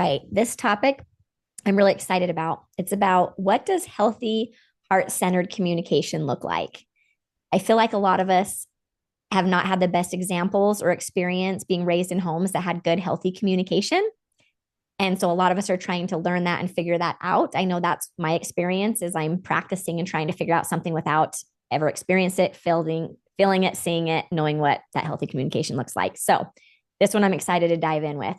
Right. This topic I'm really excited about. It's about what does healthy heart-centered communication look like? I feel like a lot of us have not had the best examples or experience being raised in homes that had good, healthy communication. And so a lot of us are trying to learn that and figure that out. I know that's my experience is I'm practicing and trying to figure out something without ever experience it, feeling it, seeing it, knowing what that healthy communication looks like. So this one I'm excited to dive in with.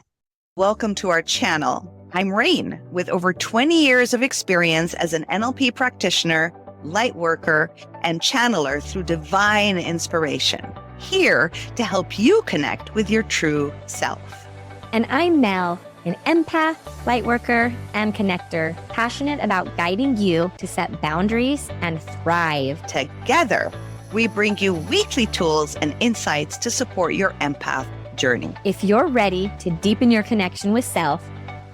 Welcome to our channel. I'm Rain with over 20 years of experience as an NLP practitioner, light worker, and channeler through divine inspiration. Here to help you connect with your true self. And I'm Mel, an empath, light worker, and connector, passionate about guiding you to set boundaries and thrive. Together, we bring you weekly tools and insights to support your empath journey. If you're ready to deepen your connection with self,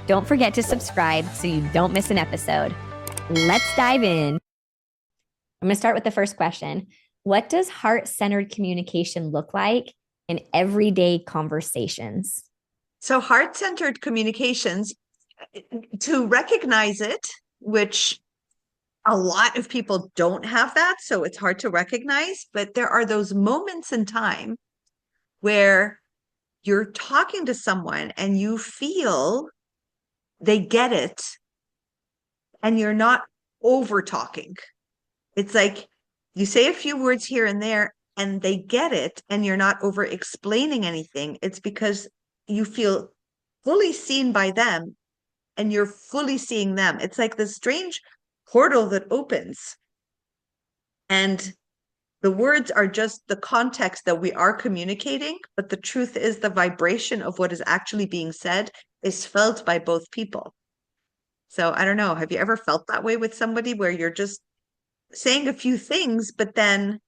don't forget to subscribe so you don't miss an episode. Let's dive in. I'm going to start with the first question. What does heart-centered communication look like in everyday conversations? So heart-centered communications, to recognize it, which a lot of people don't have that, so it's hard to recognize, but there are those moments in time where you're talking to someone and you feel they get it and you're not over talking. It's like you say a few words here and there and they get it and you're not over explaining anything. It's because you feel fully seen by them and you're fully seeing them. It's like this strange portal that opens. And the words are just the context that we are communicating, but the truth is the vibration of what is actually being said is felt by both people. So I don't know, have you ever felt that way with somebody where you're just saying a few things, but then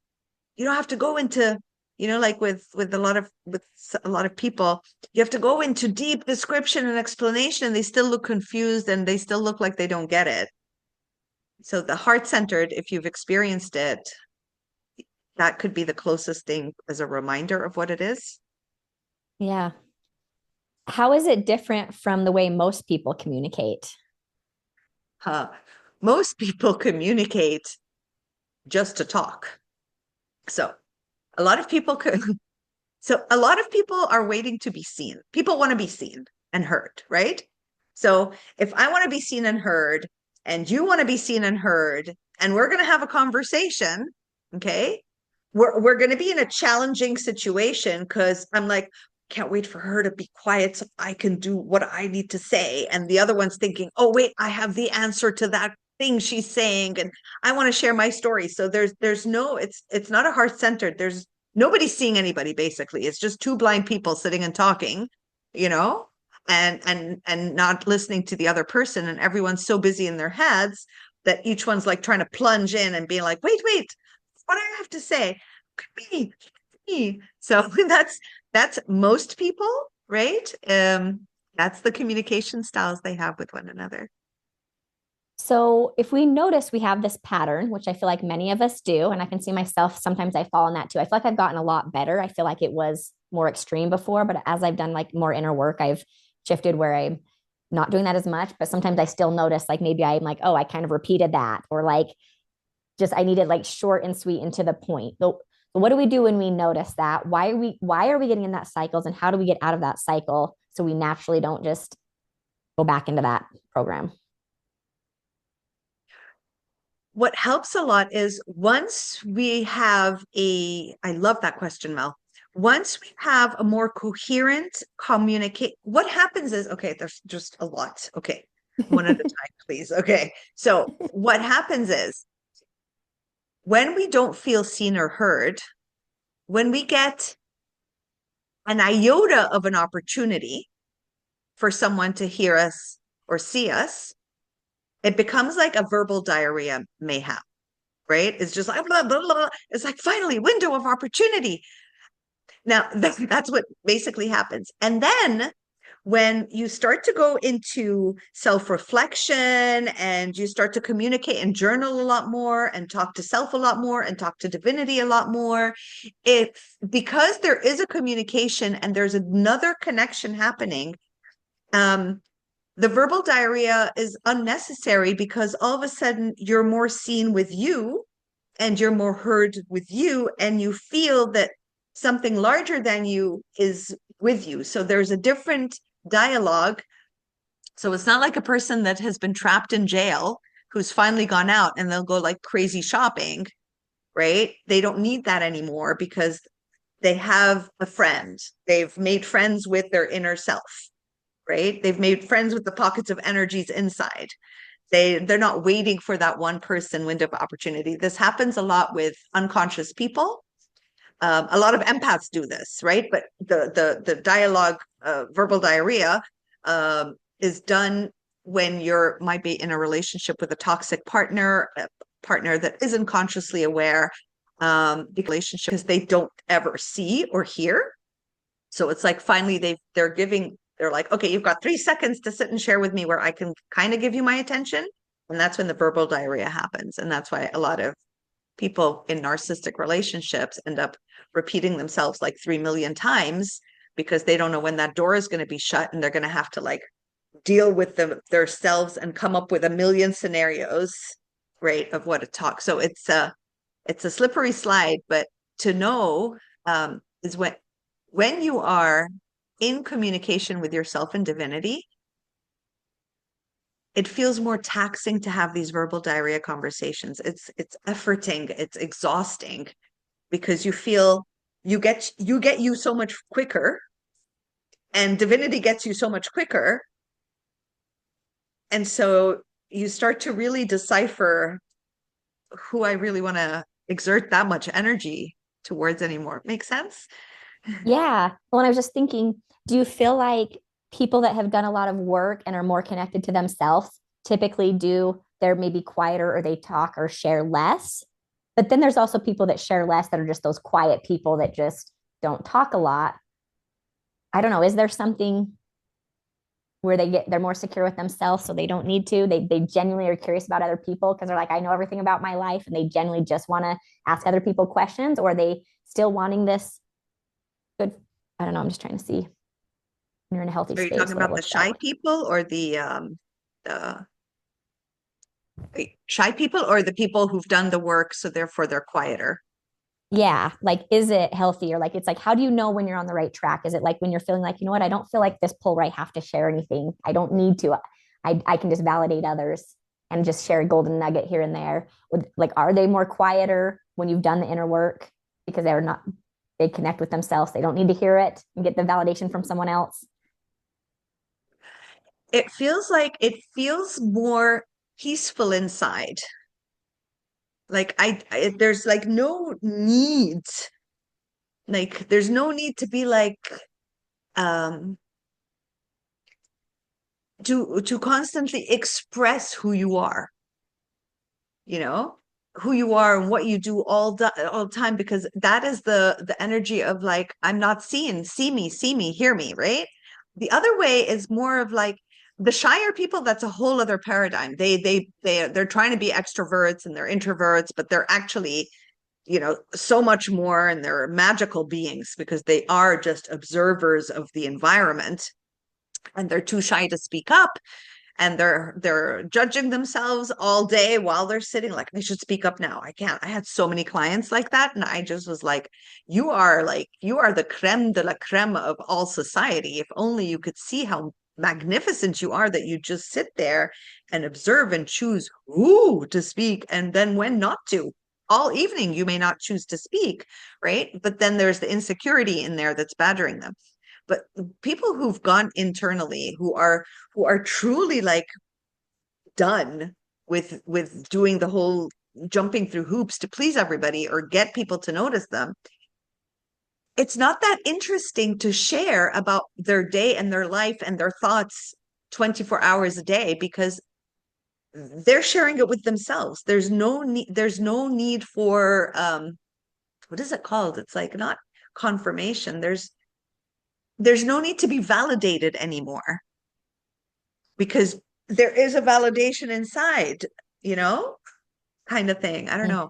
you don't have to go into, like with a lot of people, you have to go into deep description and explanation, and they still look confused and they still look like they don't get it. So the heart-centered, if you've experienced it, that could be the closest thing as a reminder of what it is. Yeah. How is it different from the way most people communicate? Most people communicate just to talk. So a lot of people are waiting to be seen. People want to be seen and heard, right? So if I want to be seen and heard, and you want to be seen and heard, and we're going to have a conversation, okay? We're going to be in a challenging situation because I'm like, can't wait for her to be quiet so I can do what I need to say. And the other one's thinking, oh, wait, I have the answer to that thing she's saying. And I want to share my story. So it's not a heart-centered. There's nobody seeing anybody, basically. It's just two blind people sitting and talking, and not listening to the other person. And everyone's so busy in their heads that each one's like trying to plunge in and being like, wait, what do I have to say? Me. So that's most people, right? That's the communication styles they have with one another. So if we notice we have this pattern, which I feel like many of us do, and I can see myself, sometimes I fall in that too. I feel like I've gotten a lot better. I feel like it was more extreme before, but as I've done like more inner work, I've shifted where I'm not doing that as much, but sometimes I still notice like maybe I'm like, oh, I kind of repeated that, or like just I needed like short and sweet and to the point. So what do we do when we notice that? Why are we getting in that cycles, and how do we get out of that cycle so we naturally don't just go back into that program? What helps a lot is once we have I love that question, Mel. Once we have a more coherent communicate, what happens is, okay, there's just a lot. Okay. One at a time, please. Okay. So what happens is when we don't feel seen or heard, when we get an iota of an opportunity for someone to hear us or see us, it becomes like a verbal diarrhea mayhap, right? It's just like, blah, blah, blah. It's like, finally, window of opportunity. Now, that's what basically happens. And then when you start to go into self-reflection and you start to communicate and journal a lot more and talk to self a lot more and talk to divinity a lot more, because there is a communication and there's another connection happening, the verbal diarrhea is unnecessary because all of a sudden you're more seen with you and you're more heard with you, and you feel that something larger than you is with you. So there's a different dialogue. So it's not like a person that has been trapped in jail who's finally gone out and they'll go like crazy shopping, right? They don't need that anymore because they have a friend. They've made friends with their inner self, right? They've made friends with the pockets of energies inside. They're not waiting for that one person window of opportunity. This happens a lot with unconscious people. A lot of empaths do this, right? But the dialogue, verbal diarrhea, is done when you're might be in a relationship with a toxic partner, a partner that isn't consciously aware, the relationship because they don't ever see or hear. So it's like finally they're like, okay, you've got 3 seconds to sit and share with me where I can kind of give you my attention. And that's when the verbal diarrhea happens. And that's why a lot of people in narcissistic relationships end up repeating themselves like 3 million times because they don't know when that door is going to be shut, and they're going to have to like deal with themselves and come up with a million scenarios, right, of what to talk. So it's a slippery slide, but to know is when you are in communication with yourself and divinity, it feels more taxing to have these verbal diarrhea conversations. It's efforting, it's exhausting, because you feel you get you so much quicker, and divinity gets you so much quicker. And so you start to really decipher who I really want to exert that much energy towards anymore. Make sense? Yeah. Well, and I was just thinking, do you feel like people that have done a lot of work and are more connected to themselves typically do, they're maybe quieter or they talk or share less? But then there's also people that share less that are just those quiet people that just don't talk a lot. I don't know. Is there something where they're more secure with themselves so they don't need to? They genuinely are curious about other people because they're like, I know everything about my life, and they genuinely just want to ask other people questions, or are they still wanting this good? I don't know. I'm just trying to see when you're in a healthy Are you space talking what it about the looks like. shy people or the shy people, or the people who've done the work, so therefore they're quieter? Yeah, like is it healthy, or like it's like how do you know when you're on the right track? Is it like when you're feeling like, you know what, I don't feel like this pull where I have to share anything. I don't need to. I can just validate others and just share a golden nugget here and there. Like are they more quieter when you've done the inner work because they're not, they connect with themselves. They don't need to hear it and get the validation from someone else. It feels more peaceful inside. Like there's like no need, like there's no need to be like um to constantly express who you are, you know, who you are and what you do all the time, because that is the energy of like, I'm not seen, see me, hear me, right? The other way is more of like the shyer people. That's a whole other paradigm. They're trying to be extroverts and they're introverts, but they're actually, you know, so much more, and they're magical beings because they are just observers of the environment, and they're too shy to speak up, and they're judging themselves all day while they're sitting like, I should speak up now, I can't. I had so many clients like that, and I just was like, you are the creme de la creme of all society. If only you could see how magnificent you are, that you just sit there and observe and choose who to speak and then when not to. All evening you may not choose to speak, right? But then there's the insecurity in there that's badgering them. But people who've gone internally, who are truly like done with doing the whole jumping through hoops to please everybody or get people to notice them, it's not that interesting to share about their day and their life and their thoughts 24 hours a day, because they're sharing it with themselves. There's no need for what is it called? It's like not confirmation. There's no need to be validated anymore, because there is a validation inside, you know, kind of thing. I don't know.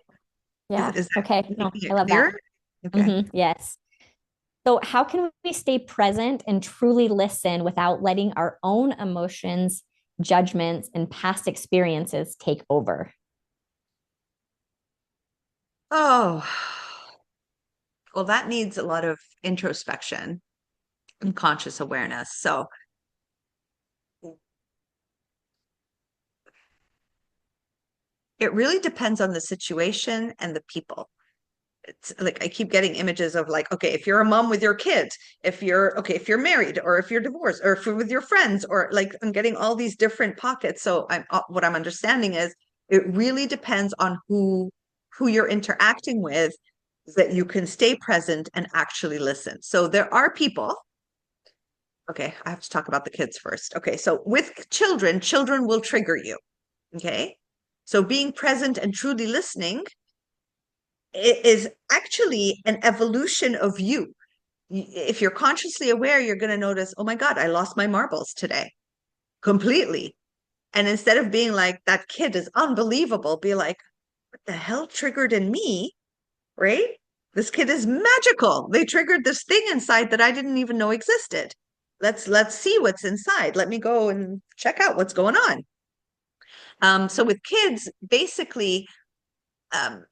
Yeah. Is that Okay. No, making I it love that. clear? Okay. Yes. So, how can we stay present and truly listen without letting our own emotions, judgments, and past experiences take over? Oh, well, that needs a lot of introspection and conscious awareness. So it really depends on the situation and the people. It's like I keep getting images of like, okay, if you're a mom with your kids, if you're married or if you're divorced or if you're with your friends, or like I'm getting all these different pockets. So what I'm understanding is it really depends on who you're interacting with, that you can stay present and actually listen. So there are people. Okay, I have to talk about the kids first. Okay, so with children, children will trigger you. Okay, so being present and truly listening is actually an evolution of you. If you're consciously aware, you're going to notice, oh my God, I lost my marbles today completely. And instead of being like, that kid is unbelievable, be like, what the hell triggered in me? Right? This kid is magical. They triggered this thing inside that I didn't even know existed. Let's see what's inside. Let me go and check out what's going on. So with kids, basically,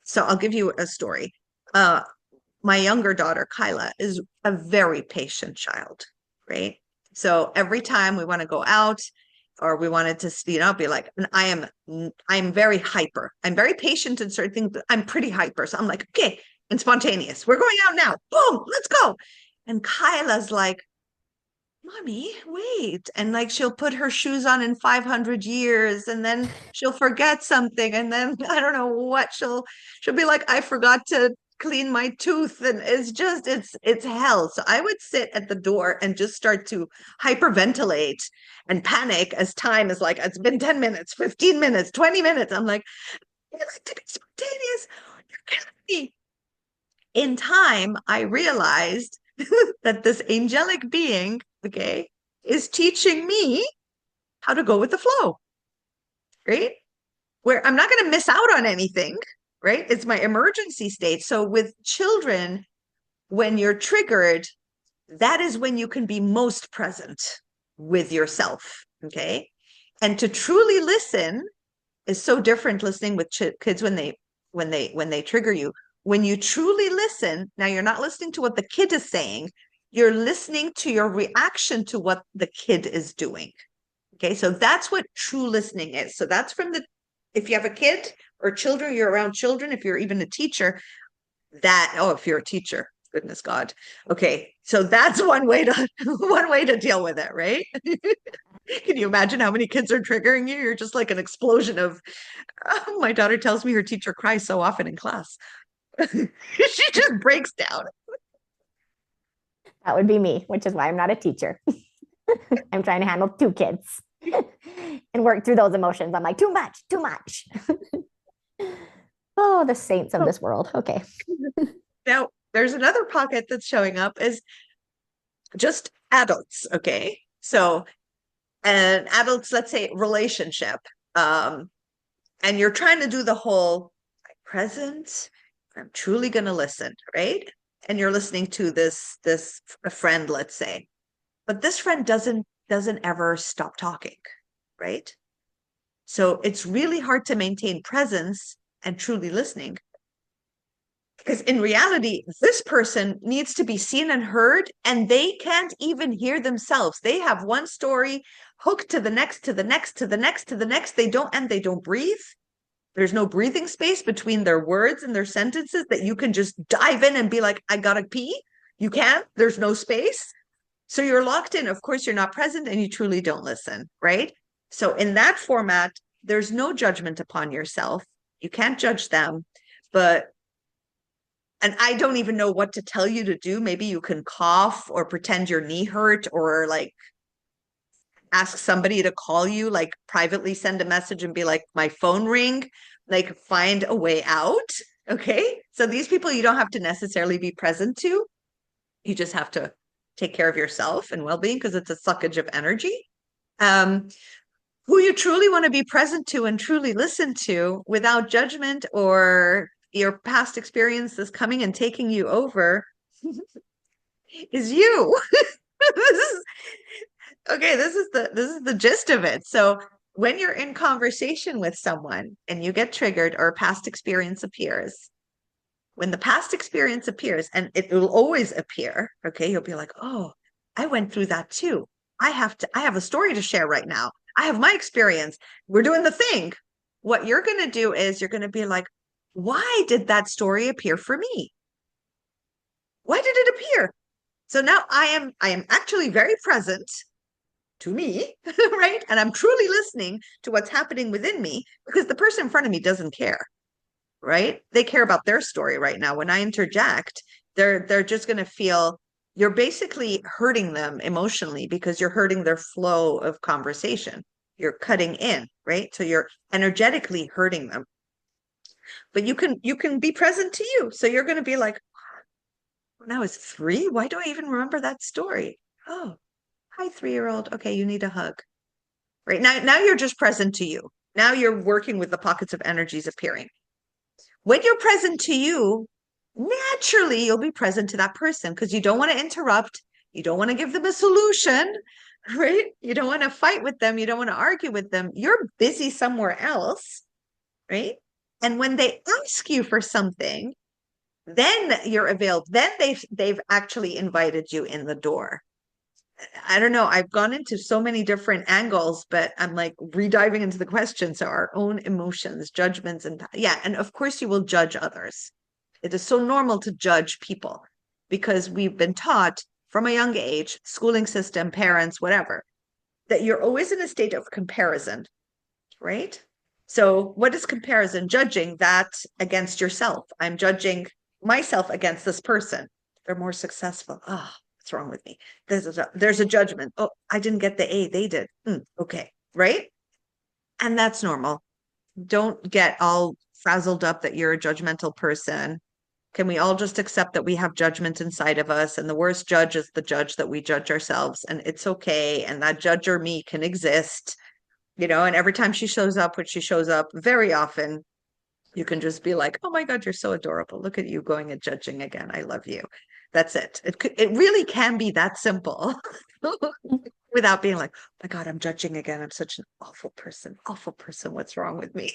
so I'll give you a story. My younger daughter, Kyla, is a very patient child, right? So every time we want to go out or we wanted to, be like, and I'm very hyper. I'm very patient in certain things, but I'm pretty hyper. So I'm like, okay, and spontaneous. We're going out now. Boom, let's go. And Kyla's like, Mommy, wait. And like she'll put her shoes on in 500 years and then she'll forget something. And then I don't know what she'll be like, I forgot to clean my tooth. And it's hell. So I would sit at the door and just start to hyperventilate and panic as time is like, it's been 10 minutes, 15 minutes, 20 minutes. I'm like, I like to be spontaneous. You're killing me. In time, I realized that this angelic being, okay, is teaching me how to go with the flow, right? Where I'm not going to miss out on anything, right? It's my emergency state. So with children, when you're triggered, that is when you can be most present with yourself, okay? And to truly listen is so different listening with kids when they trigger you. When you truly listen, now you're not listening to what the kid is saying, you're listening to your reaction to what the kid is doing. Okay, so that's what true listening is. So that's if you have a kid or children, you're around children, if you're even a teacher, if you're a teacher, goodness God. Okay, so that's one way to deal with it, right? Can you imagine how many kids are triggering you? You're just like an explosion of, my daughter tells me her teacher cries so often in class. She just breaks down. That would be me, which is why I'm not a teacher. I'm trying to handle two kids and work through those emotions. I'm like, too much, too much. Oh, the saints of this world. Okay. Now, there's another pocket that's showing up is just adults. Okay. So, and adults, let's say relationship. And you're trying to do the whole present. I'm truly going to listen, right? And you're listening to this a friend, let's say, but this friend doesn't ever stop talking, right? So it's really hard to maintain presence and truly listening, because in reality, this person needs to be seen and heard, and they can't even hear themselves. They have one story hooked to the next, to the next, to the next, to the next. They don't breathe. There's no breathing space between their words and their sentences that you can just dive in and be like, I gotta pee. You can't. There's no space. So you're locked in. Of course, you're not present and you truly don't listen, right? So in that format, there's no judgment upon yourself. You can't judge them. And I don't even know what to tell you to do. Maybe you can cough or pretend your knee hurt, or like ask somebody to call you, like privately send a message and be like, my phone ring, like find a way out. Okay. So these people you don't have to necessarily be present to. You just have to take care of yourself and well-being, because it's a suckage of energy. Who you truly want to be present to and truly listen to without judgment or your past experiences coming and taking you over is you. This is okay, this is the gist of it. So when you're in conversation with someone and you get triggered or a past experience appears, when the past experience appears, and it will always appear, okay, you'll be like, oh, I went through that too. I have a story to share right now. I have my experience. We're doing the thing. What you're going to do is you're going to be like, why did that story appear for me? Why did it appear? So now I am actually very present to me, right? And I'm truly listening to what's happening within me because the person in front of me doesn't care, right? They care about their story right now. When I interject, they're just going to feel you're basically hurting them emotionally because you're hurting their flow of conversation. You're cutting in, right? So you're energetically hurting them. But you can be present to you. So you're going to be like, when I was 3, why do I even remember that story? Oh, hi, 3-year-old. Okay, you need a hug. Right now you're just present to you. Now you're working with the pockets of energies appearing. When you're present to you, naturally you'll be present to that person because you don't want to interrupt. You don't want to give them a solution, right? You don't want to fight with them. You don't want to argue with them. You're busy somewhere else, right? And when they ask you for something, then you're available. Then they've actually invited you in the door. I don't know. I've gone into so many different angles, but I'm like rediving into the question. So our own emotions, judgments, and yeah, and of course you will judge others. It is so normal to judge people because we've been taught from a young age, schooling system, parents, whatever, that you're always in a state of comparison, right? So what is comparison? Judging that against yourself. I'm judging myself against this person. They're more successful. Oh, what's wrong with me? There's a judgment. Oh, I didn't get the A, they did. Okay, right? And that's normal. Don't get all frazzled up that you're a judgmental person. Can we all just accept that we have judgment inside of us? And the worst judge is the judge that we judge ourselves. And it's okay. And that judge or me can exist, and every time she shows up, which she shows up very often, you can just be like, oh my God, you're so adorable. Look at you going and judging again. I love you. That's it. It really can be that simple without being like, oh my God, I'm judging again. I'm such an awful person. Awful person. What's wrong with me?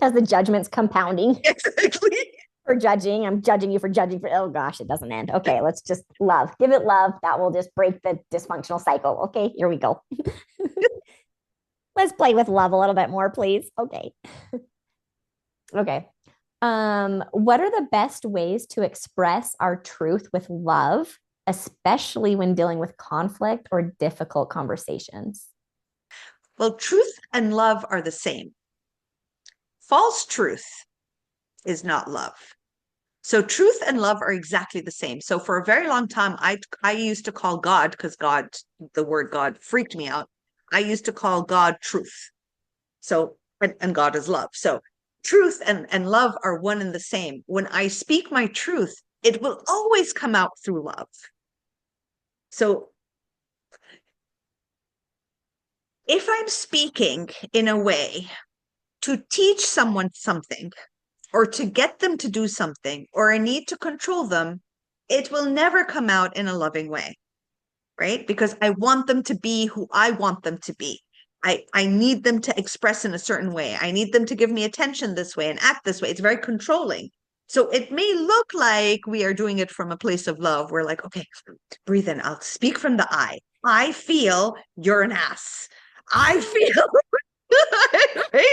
As the judgment's compounding. Exactly. For judging. I'm judging you for judging for, oh gosh, it doesn't end. Okay, let's just love. Give it love. That will just break the dysfunctional cycle. Okay, here we go. Let's play with love a little bit more, please. Okay. Okay. What are the best ways to express our truth with love, especially when dealing with conflict or difficult conversations? Well, truth and love are the same. False truth is not love. So truth and love are exactly the same. So for a very long time, I used to call God, because God, the word God freaked me out. I used to call God truth. So, and God is love. So truth and love are one and the same. When I speak my truth, it will always come out through love. So if I'm speaking in a way to teach someone something, or to get them to do something, or I need to control them, it will never come out in a loving way, right? Because I want them to be who I want them to be. I need them to express in a certain way. I need them to give me attention this way and act this way. It's very controlling. So it may look like we are doing it from a place of love. We're like, okay, breathe in. I'll speak from the I. I feel you're an ass. I feel, right?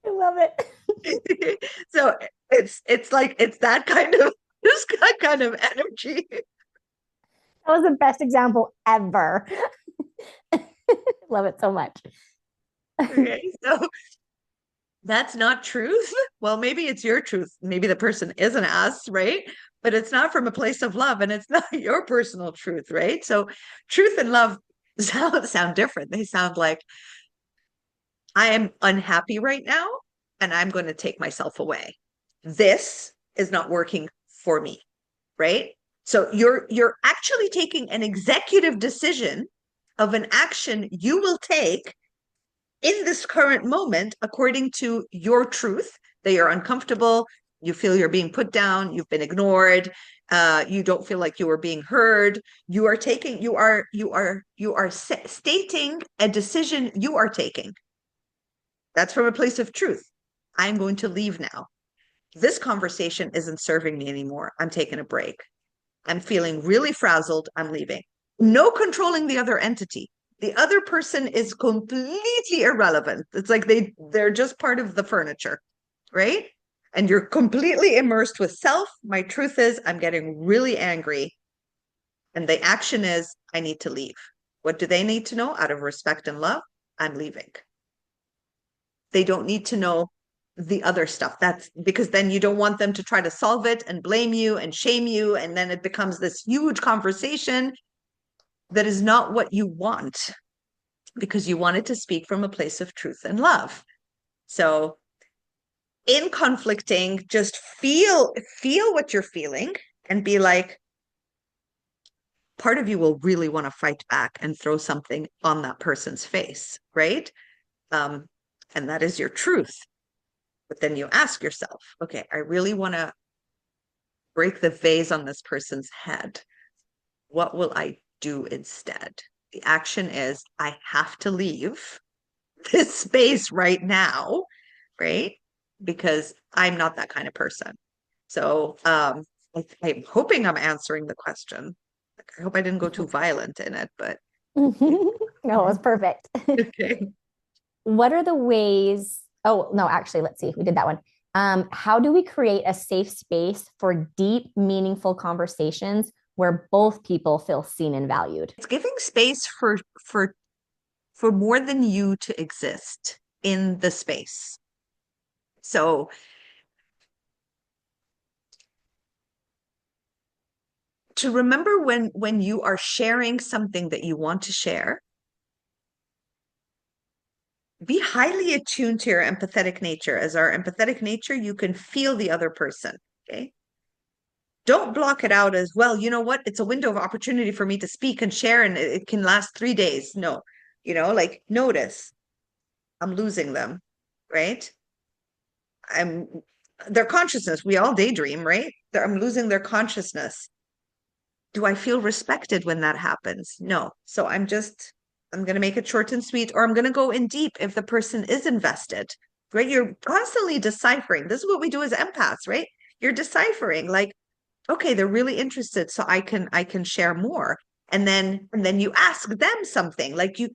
I love it. So it's like it's that kind of this kind of energy. That was the best example ever. Love it so much. Okay, so that's not truth. Well, maybe it's your truth. Maybe the person is an ass, right? But it's not from a place of love, and it's not your personal truth, right? So truth and love sound different. They sound like, I am unhappy right now, and I'm going to take myself away. This is not working for me, right? So you're actually taking an executive decision of an action you will take in this current moment according to your truth, that you're uncomfortable, You feel you're being put down, you've been ignored, you don't feel like you are being heard. You are stating a decision you are taking. That's from a place of truth. I'm going to leave now. This conversation isn't serving me anymore. I'm taking a break. I'm feeling really frazzled. I'm leaving. No controlling the other entity. The other person is completely irrelevant. It's like they're just part of the furniture, right? And you're completely immersed with self. My truth is, I'm getting really angry. And the action is, I need to leave. What do they need to know? Out of respect and love, I'm leaving. They don't need to know the other stuff. That's because then you don't want them to try to solve it and blame you and shame you. And then it becomes this huge conversation that is not what you want, because you wanted to speak from a place of truth and love. So in conflicting, just feel what you're feeling and be like, part of you will really want to fight back and throw something on that person's face, right? And that is your truth. But then you ask yourself, okay, I really want to break the vase on this person's head. What will I do instead? The action is, I have to leave this space right now, right? Because I'm not that kind of person. So I'm hoping I'm answering the question. I hope I didn't go too violent in it, but No, it was perfect. okay. What are the ways? Oh, no, actually, let's see. We did that one. How do we create a safe space for deep, meaningful conversations where both people feel seen and valued? It's giving space for more than you to exist in the space. So to remember when you are sharing something that you want to share, be highly attuned to your empathetic nature. As our empathetic nature, you can feel the other person. Okay. Don't block it out as, well, you know what? It's a window of opportunity for me to speak and share, and it can last 3 days. No, like, notice I'm losing them, right? I'm their consciousness. We all daydream, right? I'm losing their consciousness. Do I feel respected when that happens? No. So I'm going to make it short and sweet, or I'm going to go in deep if the person is invested, right? You're constantly deciphering. This is what we do as empaths, right? You're deciphering, like, okay, they're really interested, so I can share more. And then you ask them something, like you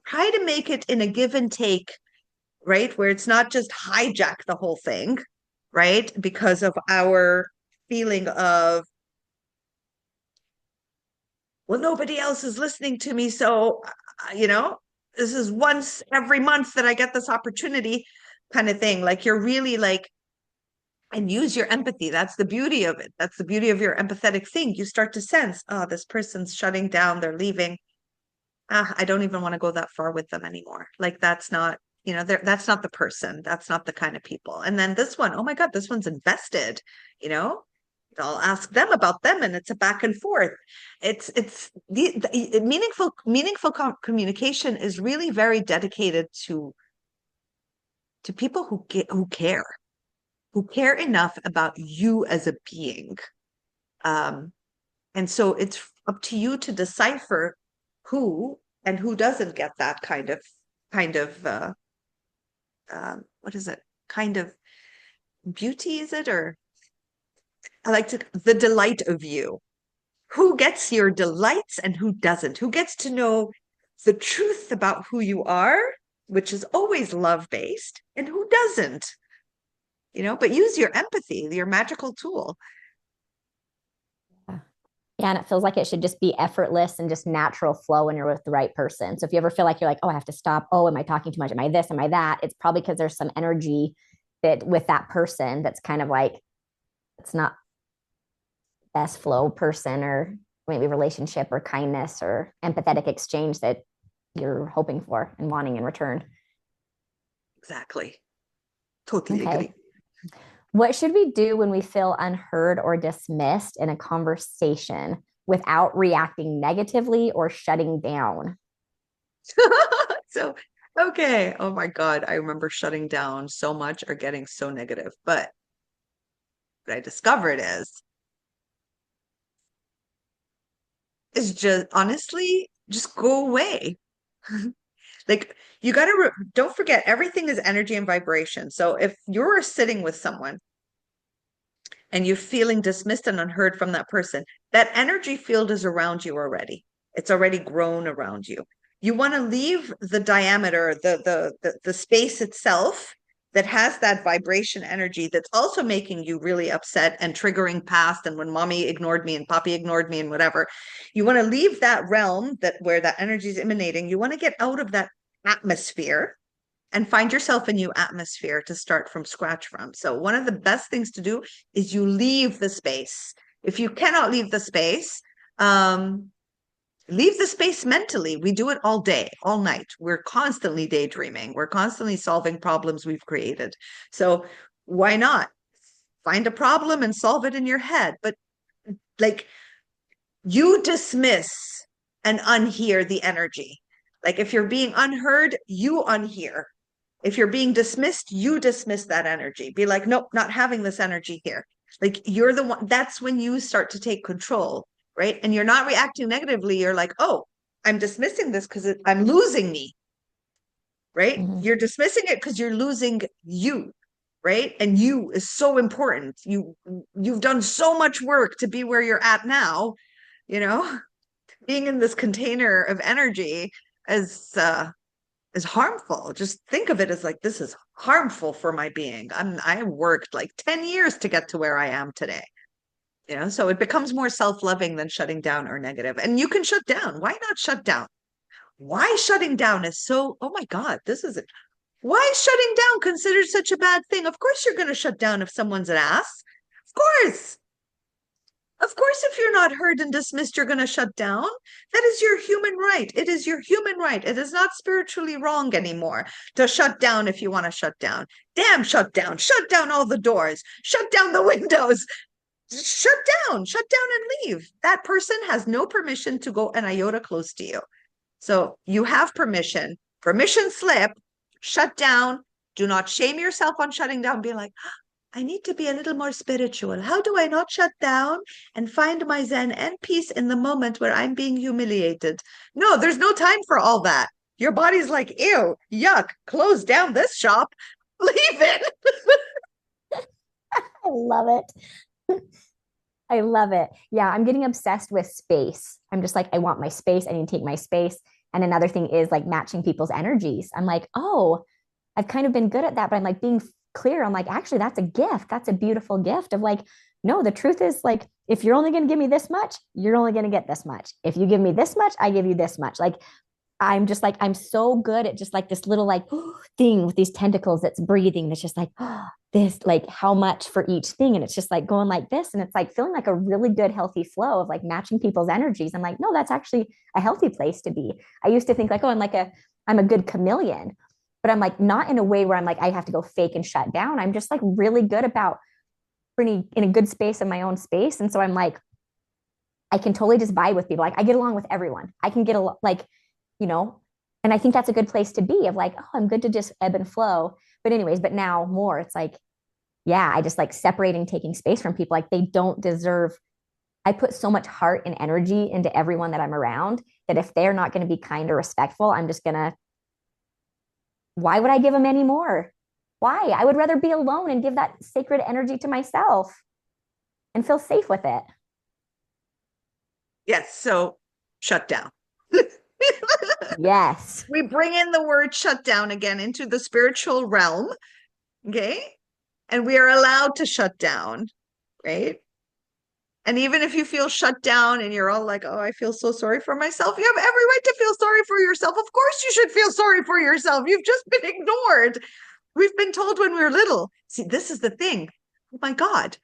try to make it in a give and take, right? Where it's not just hijack the whole thing, right? Because of our feeling of, well, nobody else is listening to me. So, this is once every month that I get this opportunity, kind of thing. Like, you're really like, and use your empathy. That's the beauty of it. That's the beauty of your empathetic thing. You start to sense, oh, this person's shutting down, they're leaving. I don't even want to go that far with them anymore. Like, that's not, that's not the person. That's not the kind of people. And then this one, oh my God, this one's invested, I'll ask them about them, and it's a back and forth. It's the meaningful communication is really very dedicated to people who care enough about you as a being. And so it's up to you to decipher who and who doesn't get that kind of what is it? Kind of beauty, is it? Or I like the delight of you. Who gets your delights and who doesn't? Who gets to know the truth about who you are, which is always love-based, and who doesn't? But use your empathy, your magical tool. Yeah, and it feels like it should just be effortless and just natural flow when you're with the right person. So if you ever feel like you're like, oh, I have to stop. Oh, am I talking too much? Am I this? Am I that? It's probably because there's some energy that with that person that's kind of like, it's not best flow person, or maybe relationship or kindness or empathetic exchange that you're hoping for and wanting in return. Exactly. Totally agree. What should we do when we feel unheard or dismissed in a conversation without reacting negatively or shutting down? So, okay. Oh my God. I remember shutting down so much or getting so negative. But what I discovered is just honestly, just go away. Like you got to don't forget everything is energy and vibration. So if you're sitting with someone and you're feeling dismissed and unheard from that person, that energy field is around you already. It's already grown around you. You want to leave the diameter, the space itself that has that vibration energy that's also making you really upset and triggering past and when mommy ignored me and poppy ignored me and whatever. You want to leave that realm that where that energy is emanating. You want to get out of that atmosphere and find yourself a new atmosphere to start from scratch from. So one of the best things to do is you leave the space. If you cannot leave the space, leave the space mentally. We do it all day, all night. We're constantly daydreaming. We're constantly solving problems we've created. So why not find a problem and solve it in your head? But like you dismiss and unhear the energy. Like if you're being unheard, you unhear. If you're being dismissed, you dismiss that energy. Be like, nope, not having this energy here. Like you're the one, that's when you start to take control, right? And you're not reacting negatively. You're like, oh, I'm dismissing this because I'm losing me, right? Mhm. You're dismissing it because you're losing you, right? And you is so important. You've done so much work to be where you're at now, you know, being in this container of energy is harmful. Just think of it as like this is harmful for my being. I worked like 10 years to get to where I am today. You know, so it becomes more self-loving than shutting down or negative. And you can shut down. Why not shut down? Why shutting down is so, oh my God, this is it. Why is shutting down considered such a bad thing? Of course you're going to shut down if someone's an ass. Of course. Of course, if you're not heard and dismissed, you're going to shut down. That is your human right. It is your human right. It is not spiritually wrong anymore to shut down if you want to shut down. Damn, shut down. Shut down all the doors. Shut down the windows. Shut down. Shut down and leave. That person has no permission to go an iota close to you. So you have permission. Permission slip. Shut down. Do not shame yourself on shutting down. Be like, I need to be a little more spiritual. How do I not shut down and find my zen and peace in the moment where I'm being humiliated? No, there's no time for all that. Your body's like, ew, yuck, close down this shop, leave it. I love it. I love it. Yeah, I'm getting obsessed with space. I'm just like, I want my space. I need to take my space. And another thing is like matching people's energies. I'm like, oh, I've kind of been good at that, but I'm like being clear. I'm like, actually, that's a gift. That's a beautiful gift of like, no, the truth is like, if you're only going to give me this much, you're only going to get this much. If you give me this much, I give you this much. Like, I'm just like, I'm so good at just like this little like thing with these tentacles that's breathing. That's just like, this, like how much for each thing. And it's just like going like this. And it's like feeling like a really good, healthy flow of like matching people's energies. I'm like, no, that's actually a healthy place to be. I used to think like, oh, I'm a good chameleon, but I'm like, not in a way where I'm like, I have to go fake and shut down. I'm just like really good about pretty in a good space in my own space. And so I'm like, I can totally just vibe with people. Like I get along with everyone. I can get like, you know, and I think that's a good place to be of like, oh, I'm good to just ebb and flow. But anyways, but now more, it's like, yeah, I just like separating, taking space from people. Like they don't deserve, I put so much heart and energy into everyone that I'm around that if they're not going to be kind or respectful, I'm just going to, why would I give them any more? Why? I would rather be alone and give that sacred energy to myself and feel safe with it. Yes. So shut down. Yes. We bring in the word shut down again into the spiritual realm. Okay. And we are allowed to shut down. Right. And even if you feel shut down and you're all like, oh, I feel so sorry for myself, you have every right to feel sorry for yourself. Of course, you should feel sorry for yourself. You've just been ignored. We've been told when we were little. See, this is the thing. Oh my God.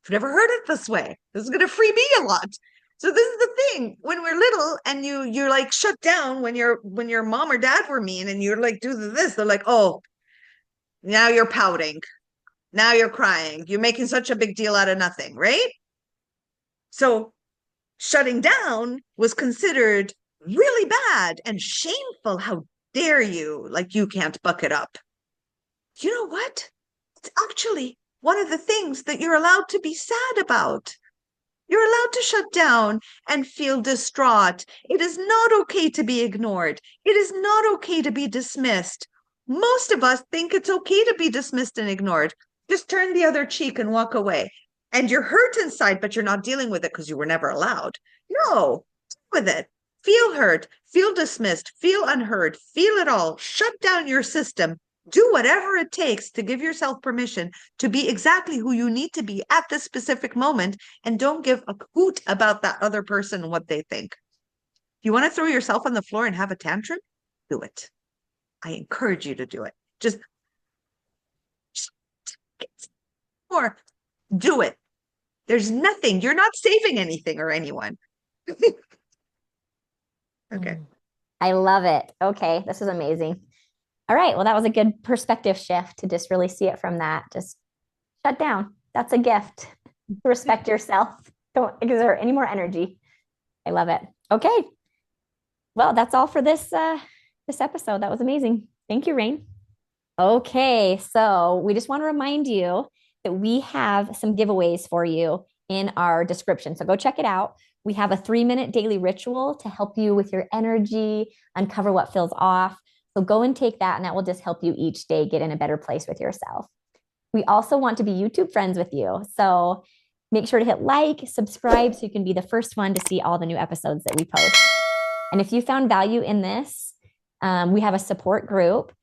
I've never heard it this way. This is going to free me a lot. So this is the thing. When we're little and you're like shut down when your mom or dad were mean and you're like, do this, they're like, oh, now you're pouting. Now you're crying. You're making such a big deal out of nothing, right? So shutting down was considered really bad and shameful. How dare you? Like you can't buck it up. You know what? It's actually one of the things that you're allowed to be sad about. You're allowed to shut down and feel distraught. It is not okay to be ignored. It is not okay to be dismissed. Most of us think it's okay to be dismissed and ignored. Just turn the other cheek and walk away. And you're hurt inside, but you're not dealing with it because you were never allowed. No, deal with it. Feel hurt, feel dismissed, feel unheard, feel it all. Shut down your system. Do whatever it takes to give yourself permission to be exactly who you need to be at this specific moment, and don't give a hoot about that other person and what they think. If you want to throw yourself on the floor and have a tantrum, do it. I encourage you to do it. Just or do it. There's nothing. You're not saving anything or anyone. Okay. I love it. Okay, this is amazing. All right, well, that was a good perspective shift to just really see it from that. Just shut down. That's a gift. Respect yourself. Don't exert any more energy. I love it. Okay. Well, that's all for this episode. That was amazing. Thank you, Rain. Okay, so we just want to remind you that we have some giveaways for you in our description. So go check it out. We have a 3-minute daily ritual to help you with your energy, uncover what feels off. So go and take that, and that will just help you each day get in a better place with yourself. We also want to be YouTube friends with you. So make sure to hit like, subscribe, so you can be the first one to see all the new episodes that we post. And if you found value in this, we have a support group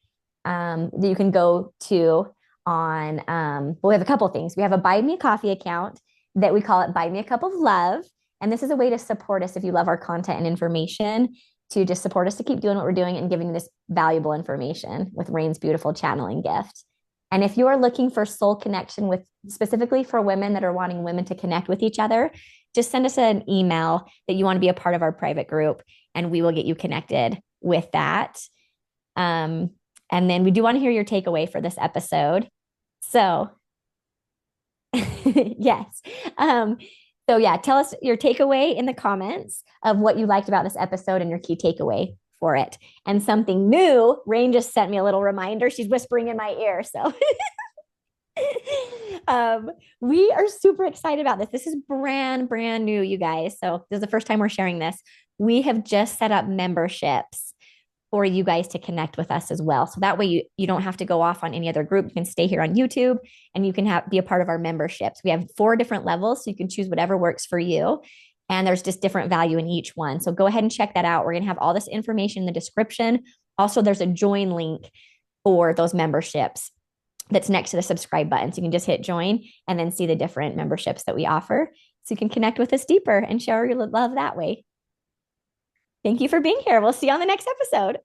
that you can go to on, well, we have a couple of things. We have a Buy Me a Coffee account that we call it Buy Me a Cup of Love. And this is a way to support us if you love our content and information, to just support us to keep doing what we're doing and giving this valuable information with Rain's beautiful channeling gift. And if you are looking for soul connection with specifically for women that are wanting women to connect with each other, just send us an email that you want to be a part of our private group, and we will get you connected with that. And then we do want to hear your takeaway for this episode. So yes. So yeah, tell us your takeaway in the comments of what you liked about this episode and your key takeaway for it. And something new, Rain just sent me a little reminder. She's whispering in my ear. So we are super excited about this. This is brand new, you guys. So this is the first time we're sharing this. We have just set up memberships for you guys to connect with us as well. So that way you don't have to go off on any other group. You can stay here on YouTube, and you can be a part of our memberships. We have 4 different levels, so you can choose whatever works for you. And there's just different value in each one. So go ahead and check that out. We're going to have all this information in the description. Also, there's a join link for those memberships that's next to the subscribe button. So you can just hit join and then see the different memberships that we offer. So you can connect with us deeper and share your love that way. Thank you for being here. We'll see you on the next episode.